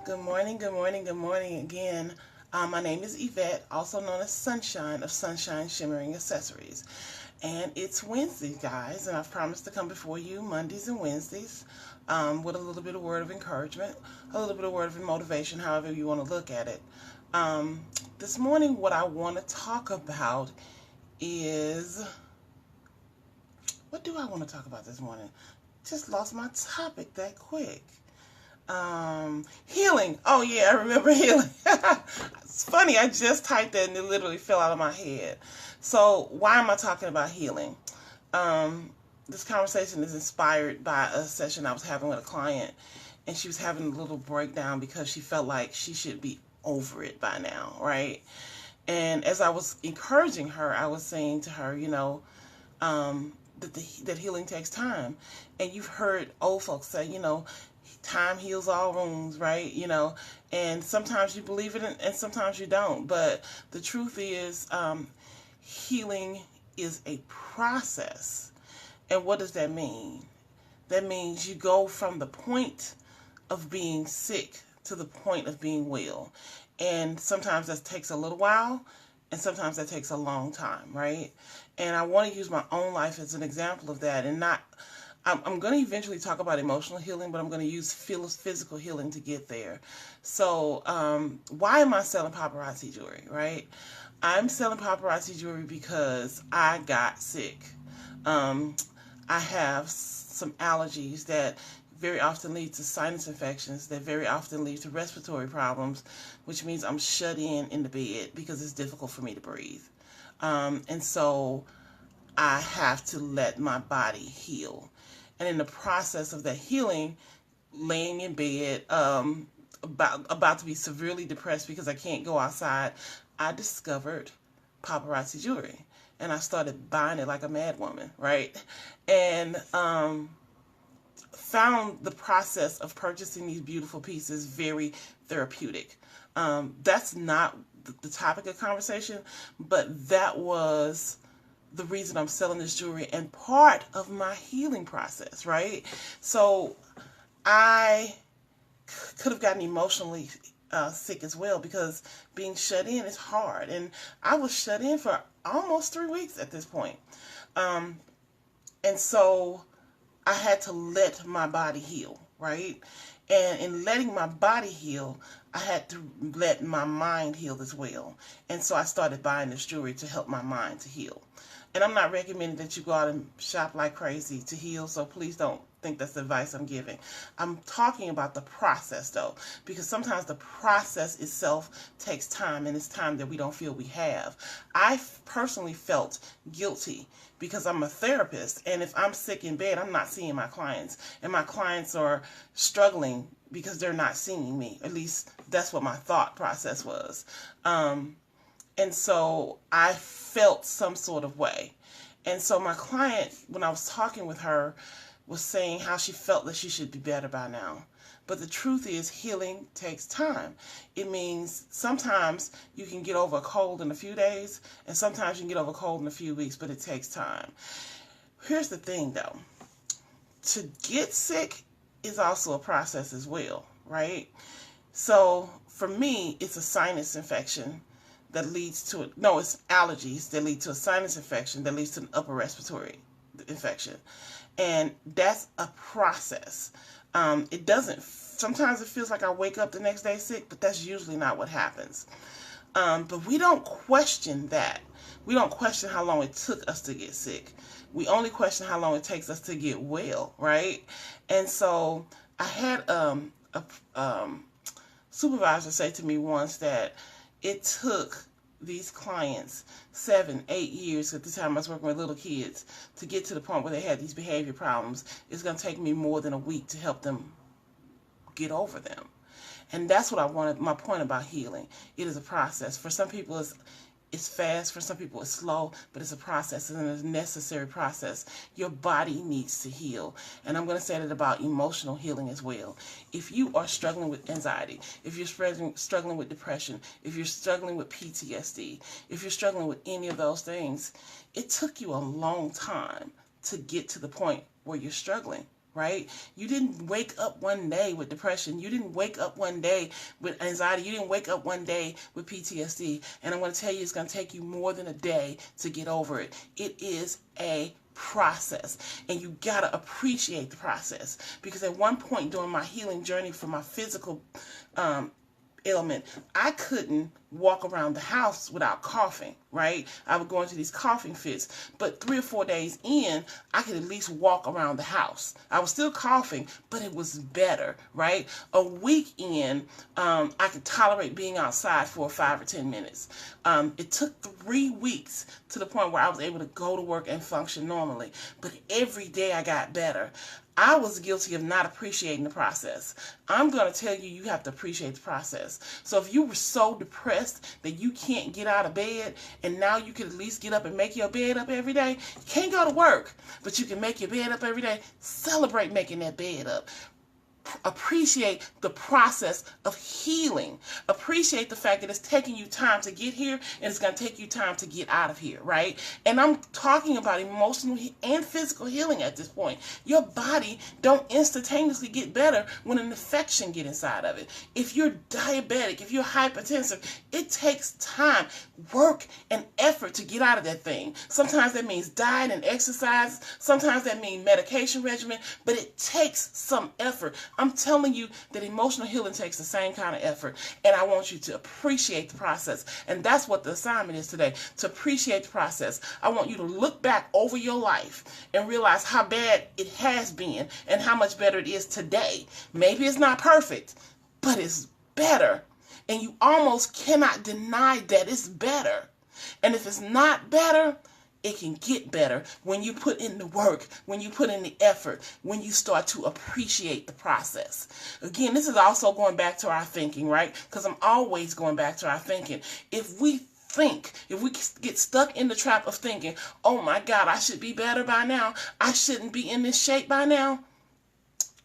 Good morning, good morning, good morning again. My name is Yvette, also known as Sunshine of Sunshine Shimmering Accessories. And it's Wednesday, guys, and I've promised to come before you Mondays and Wednesdays with a little bit of word of encouragement, a little bit of word of motivation, however you want to look at it. Um, this morning, what I want to talk about is what do I want to talk about this morning? Just lost my topic that quick. Healing. Oh yeah, I remember healing. It's funny, I just typed that and it literally fell out of my head. So why am I talking about healing? Um, this conversation is inspired by a session I was having with a client, and she was having a little breakdown because she felt like she should be over it by now, right? And as I was encouraging her, I was saying to her, that healing takes time. And you've heard old folks say, time heals all wounds, right? And sometimes you believe it and sometimes you don't. But the truth is, healing is a process. And what does that mean? That means you go from the point of being sick to the point of being well. And sometimes that takes a little while, and sometimes that takes a long time, right? And I want to use my own life as an example of that, and not. I'm going to eventually talk about emotional healing, but I'm going to use physical healing to get there. So, why am I selling paparazzi jewelry, right? I'm selling paparazzi jewelry because I got sick. Um, I have some allergies that very often lead to sinus infections, that very often lead to respiratory problems, which means I'm shut in the bed because it's difficult for me to breathe. And so I have to let my body heal. And in the process of that healing, laying in bed, about to be severely depressed because I can't go outside, I discovered paparazzi jewelry. And I started buying it like a mad woman, right? And found the process of purchasing these beautiful pieces very therapeutic. That's not the topic of conversation, but that was the reason I'm selling this jewelry and part of my healing process, right? So I could have gotten emotionally sick as well because being shut in is hard. And I was shut in for almost 3 weeks at this point. And so I had to let my body heal, right? And in letting my body heal, I had to let my mind heal as well. And so I started buying this jewelry to help my mind to heal. And I'm not recommending that you go out and shop like crazy to heal, so please don't think that's the advice I'm giving. I'm talking about the process though, because sometimes the process itself takes time, and it's time that we don't feel we have. I personally felt guilty because I'm a therapist, and if I'm sick in bed, I'm not seeing my clients, and my clients are struggling because they're not seeing me. At least that's what my thought process was. And so I felt some sort of way. And so my client, when I was talking with her, was saying how she felt that she should be better by now. But the truth is, healing takes time. It means sometimes you can get over a cold in a few days, and sometimes you can get over a cold in a few weeks, but it takes time. Here's the thing though. To get sick is also a process as well, right? So for me, it's a sinus infection that leads to it's allergies that lead to a sinus infection that leads to an upper respiratory infection. And that's a process. It doesn't, sometimes it feels like I wake up the next day sick, but that's usually not what happens. But we don't question that. We don't question how long it took us to get sick. We only question how long it takes us to get well, right? And so I had a supervisor say to me once that it took these clients 7, 8 years, at the time I was working with little kids, to get to the point where they had these behavior problems. It's going to take me more than a week to help them get over them. And that's what I wanted, my point about healing. It is a process. For some people it's fast, for some people it's slow, but it's a process, and it's a necessary process. Your body needs to heal. And I'm going to say that about emotional healing as well. If you are struggling with anxiety, if you're struggling with depression, if you're struggling with PTSD, if you're struggling with any of those things, it took you a long time to get to the point where you're struggling. right? You didn't wake up one day with depression. You didn't wake up one day with anxiety. You didn't wake up one day with PTSD. And I'm going to tell you, it's going to take you more than a day to get over it. It is a process, and you got to appreciate the process, because at one point during my healing journey for my physical ailment, I couldn't walk around the house without coughing, right? I would go into these coughing fits, but 3 or 4 days in, I could at least walk around the house. I was still coughing, but it was better, right? A week in, I could tolerate being outside for 5 or 10 minutes. It took 3 weeks to the point where I was able to go to work and function normally, but every day I got better. I was guilty of not appreciating the process. I'm going to tell you, you have to appreciate the process. So if you were so depressed that you can't get out of bed, and now you can at least get up and make your bed up every day, you can't go to work, but you can make your bed up every day, celebrate making that bed up. Appreciate the process of healing. Appreciate the fact that it's taking you time to get here, and it's going to take you time to get out of here, right? And I'm talking about emotional and physical healing at this point. Your body don't instantaneously get better when an infection gets inside of it. If you're diabetic, if you're hypertensive, it takes time, work, and effort to get out of that thing. Sometimes that means diet and exercise. Sometimes that means medication regimen, but it takes some effort. I'm telling you that emotional healing takes the same kind of effort, and I want you to appreciate the process. And that's what the assignment is today, to appreciate the process. I want you to look back over your life and realize how bad it has been and how much better it is today. Maybe it's not perfect, but it's better. And you almost cannot deny that it's better. And if it's not better, it can get better when you put in the work, when you put in the effort, when you start to appreciate the process. Again, this is also going back to our thinking, right? Because I'm always going back to our thinking. If we get stuck in the trap of thinking, oh my God, I should be better by now, I shouldn't be in this shape by now,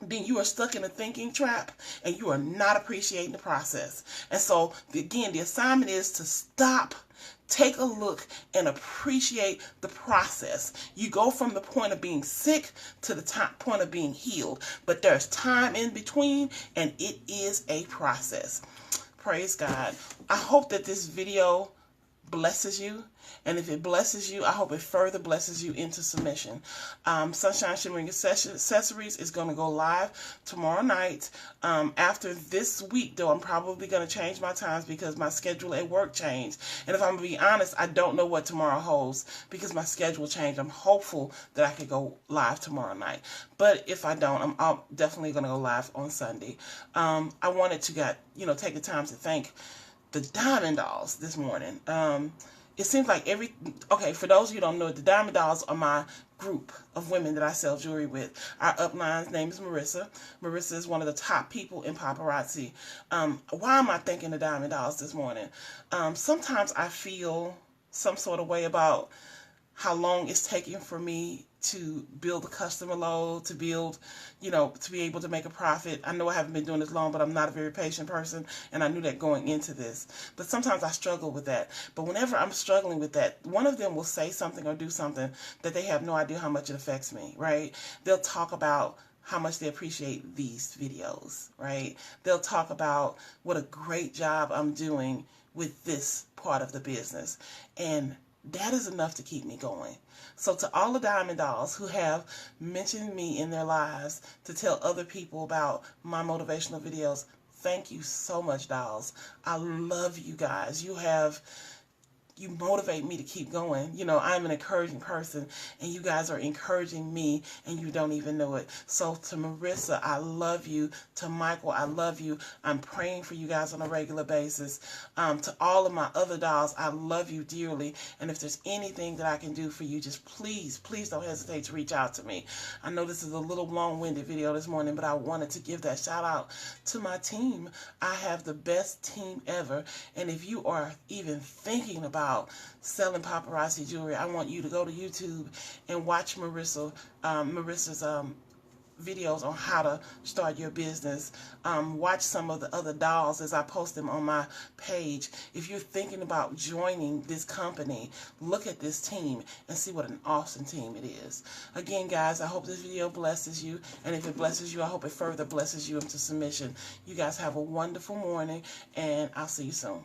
then you are stuck in a thinking trap and you are not appreciating the process. And so, again, the assignment is to stop, take a look, and appreciate the process. You go from the point of being sick to the point of being healed, but there's time in between, and it is a process. Praise God. I hope that this video blesses you, and if it blesses you, I hope it further blesses you into submission. Sunshine Shimmering Accessories is going to go live tomorrow night. After this week, though, I'm probably going to change my times because my schedule at work changed. And if I'm going to be honest, I don't know what tomorrow holds because my schedule changed. I'm hopeful that I could go live tomorrow night. But if I don't, I'm definitely going to go live on Sunday. I wanted to take the time to thank the Diamond Dolls this morning. It seems like for those of you who don't know it, the Diamond Dolls are my group of women that I sell jewelry with. Our upline's name is Marissa. Marissa is one of the top people in paparazzi. Why am I thanking the Diamond Dolls this morning? Sometimes I feel some sort of way about how long it's taking for me to build a customer load, to build, to be able to make a profit. I know I haven't been doing this long, but I'm not a very patient person, and I knew that going into this. But sometimes I struggle with that. But whenever I'm struggling with that, one of them will say something or do something that they have no idea how much it affects me, right? They'll talk about how much they appreciate these videos, right? They'll talk about what a great job I'm doing with this part of the business. And that is enough to keep me going. So to all the Diamond Dolls who have mentioned me in their lives to tell other people about my motivational videos, thank you so much, dolls. I love you guys. You motivate me to keep going. I'm an encouraging person, and you guys are encouraging me, and you don't even know it. So to Marissa, I love you. To Michael, I love you. I'm praying for you guys on a regular basis. To all of my other dolls, I love you dearly. And if there's anything that I can do for you, just please don't hesitate to reach out to me. I know this is a little long-winded video this morning, but I wanted to give that shout out to my team. I have the best team ever. And if you are even thinking about selling paparazzi jewelry, I want you to go to YouTube and watch Marissa's videos on how to start your business. Watch some of the other dolls as I post them on my page. If you're thinking about joining this company, look at this team and see what an awesome team it is. Again, guys, I hope this video blesses you, and if it blesses you, I hope it further blesses you into submission. You guys have a wonderful morning, and I'll see you soon.